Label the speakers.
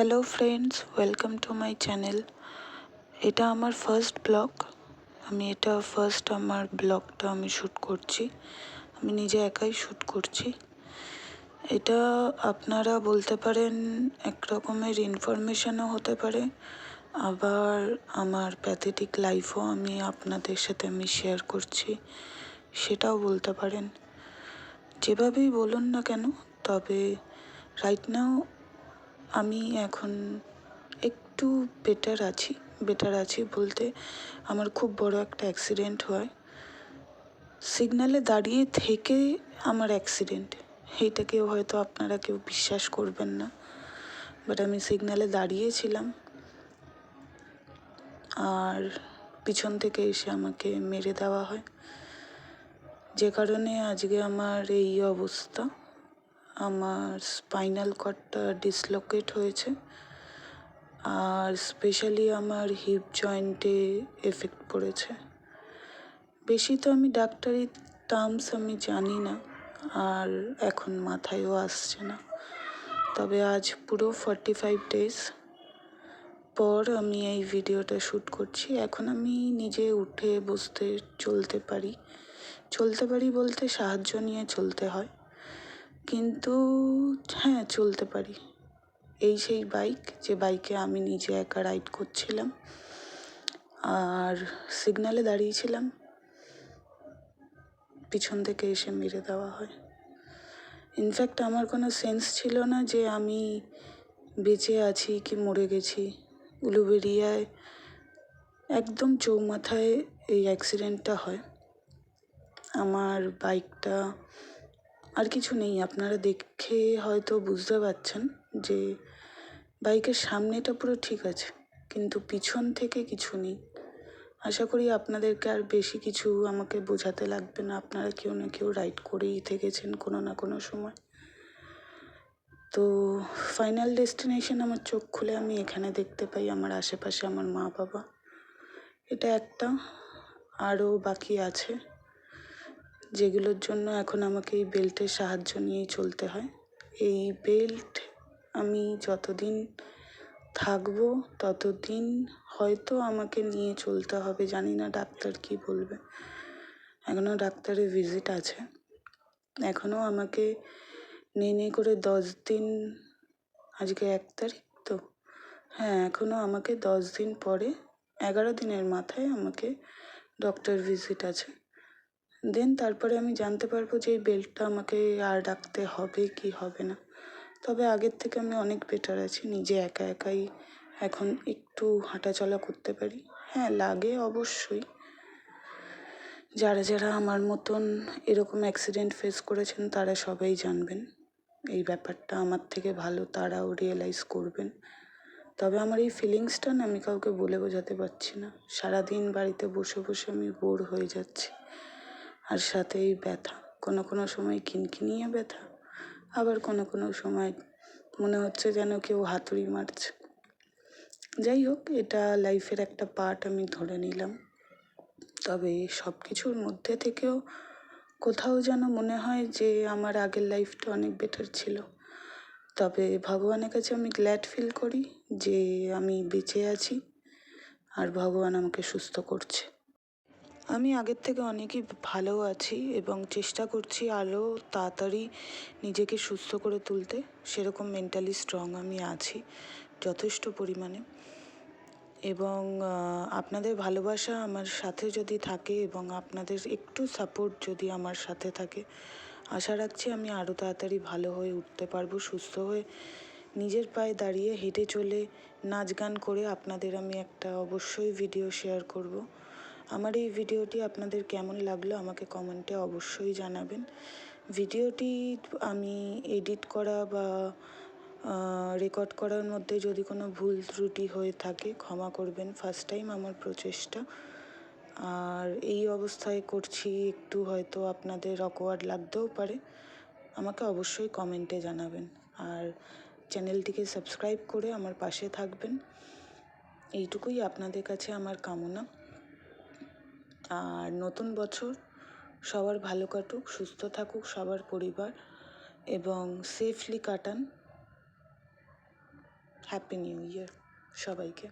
Speaker 1: Hello friends, welcome to my channel. এটা আমার first blog. আমার ব্লগটা আমি শ্যুট করছি। আমি নিজে একাই শ্যুট করছি। এটা আপনারা বলতে পারেন এক রকমের ইনফরমেশনও হতে পারে, আবার আমার প্যাথেটিক লাইফও আপনাদের সাথে শেয়ার করছি, সেটাও বলতে পারেন। যেভাবেই বলুন না কেন, তবে রাইট নাও আমি এখন একটু বেটার আছি বলতে আমার খুব বড় একটা অ্যাক্সিডেন্ট হয়। সিগন্যালে দাঁড়িয়ে থেকে আমার অ্যাক্সিডেন্ট, এইটাকেও হয়তো আপনারা কেউ বিশ্বাস করবেন না, বাট আমি সিগন্যালে দাঁড়িয়েছিলাম আর পিছন থেকে এসে আমাকে মেরে দেওয়া হয়, যে কারণে আজকে আমার এই অবস্থা। আমার স্পাইনাল কর্ডটা ডিসলোকেট হয়েছে, আর স্পেশালি আমার হিপ জয়েন্টে এফেক্ট পড়েছে। বেশি তো আমি ডাক্তারি টার্মস জানি না, আর এখন মাথায়ও আসছে না। তবে আজ পুরো 45 ডেজ পর আমি এই ভিডিওটা শ্যুট করছি। এখন আমি নিজে উঠে বসতে চলতে পারি বলতে সাহায্য নিয়ে চলতে হয়, কিন্তু হ্যাঁ, চলতে পারি। এই সেই বাইক, যে বাইকে আমি নিজে একা রাইড করছিলাম আর সিগন্যালে দাঁড়িয়েছিলাম, পিছন থেকে এসে মেরে দেওয়া হয়। ইনফ্যাক্ট আমার কোনো সেন্স ছিল না যে আমি বেঁচে আছি কি মরে গেছি। উলুবেড়িয়ায় একদম চৌমাথায় এই অ্যাক্সিডেন্টটা হয়। আমার বাইকটা, আর কিছু নেই, আপনারা দেখে হয়তো বুঝতে পারছেন যে বাইকের সামনেটা পুরো ঠিক আছে, কিন্তু পিছন থেকে কিছু নেই। আশা করি আপনাদেরকে আর বেশি কিছু আমাকে বোঝাতে লাগবে না, আপনারা কেউ না কেউ রাইড করেই থেকেছেন কোনো না কোনো সময়। তো ফাইনাল ডেস্টিনেশন আমার চোখ খুলে আমি এখানে দেখতে পাই আমার আশেপাশে আমার মা বাবা। এটা একটা, আরও বাকি আছে যেগুলোর জন্য এখন আমাকে এই বেল্টের সাহায্য নিয়েই চলতে হয়। এই বেল্ট আমি যতদিন থাকবো ততদিন হয়তো আমাকে নিয়ে চলতে হবে, জানি না ডাক্তার কি বলবে। এখনও ডাক্তারের ভিজিট আছে, এখনও আমাকে নেই করে 10 দিন, আজকে 1 তারিখ তো, হ্যাঁ, এখনও আমাকে 10 দিন পরে 11 দিনের মাথায় আমাকে ডক্টর ভিজিট আছে। দেন তারপরে আমি জানতে পারবো যে এই বেল্টটা আমাকে আর রাখতে হবে কি হবে না। তবে আগের থেকে আমি অনেক বেটার আছি, নিজে একাই এখন একটু হাঁটাচলা করতে পারি। হ্যাঁ, লাগে অবশ্যই। যারা আমার মতন এরকম অ্যাক্সিডেন্ট ফেস করেছেন তারা সবাই জানবেন এই ব্যাপারটা, আমার থেকে ভালো তারাও রিয়েলাইজ করবেন। তবে আমার এই ফিলিংসটা না আমি কাউকে বলে বোঝাতে পারছি না। সারাদিন বাড়িতে বসে আমি বোর হয়ে যাচ্ছি, আর সাথে এই ব্যথা, কোনো সময় খিনখিনিয়ে ব্যথা, আবার কোনো সময় মনে হচ্ছে যেন কেউ হাতুড়ি মারছে। যাই হোক, এটা লাইফের একটা পার্ট, আমি ধরে নিলাম। তবে সব কিছুর মধ্যে থেকেও কোথাও যেন মনে হয় যে আমার আগের লাইফটা অনেক বেটার ছিল। তবে ভগবানের কাছে আমি গ্ল্যাড ফিল করি যে আমি বেঁচে আছি আর ভগবান আমাকে সুস্থ করছে। আমি আগের থেকে অনেকই ভালো আছি এবং চেষ্টা করছি আরও তাড়াতাড়ি নিজেকে সুস্থ করে তুলতে। সেরকম মেন্টালি স্ট্রং আমি আছি যথেষ্ট পরিমাণে, এবং আপনাদের ভালোবাসা আমার সাথে যদি থাকে এবং আপনাদের একটু সাপোর্ট যদি আমার সাথে থাকে, আশা রাখছি আমি আরও তাড়াতাড়ি ভালো হয়ে উঠতে পারবো, সুস্থ হয়ে নিজের পায়ে দাঁড়িয়ে হেঁটে চলে নাচ গান করে আপনাদের আমি একটা অবশ্যই ভিডিও শেয়ার করব। আমার এই ভিডিওটি আপনাদের কেমন লাগলো আমাকে কমেন্টে অবশ্যই জানাবেন। ভিডিওটি আমি এডিট করা বা রেকর্ড করার মধ্যে যদি কোনো ভুল ত্রুটি হয়ে থাকে ক্ষমা করবেন, ফার্স্ট টাইম আমার প্রচেষ্টা। আর এই অবস্থায় করছি, একটু হয়তো আপনাদের অকওয়ার্ড লাগতেও পারে, আমাকে অবশ্যই কমেন্টে জানাবেন। আর চ্যানেলটিকে সাবস্ক্রাইব করে আমার পাশে থাকবেন, এইটুকুই আপনাদের কাছে আমার কামনা। আর নতুন বছর সবার ভালো কাটুক, সুস্থ থাকুক সবার পরিবার, এবং সেফলি কাটান। হ্যাপি নিউ ইয়ার সবাইকে।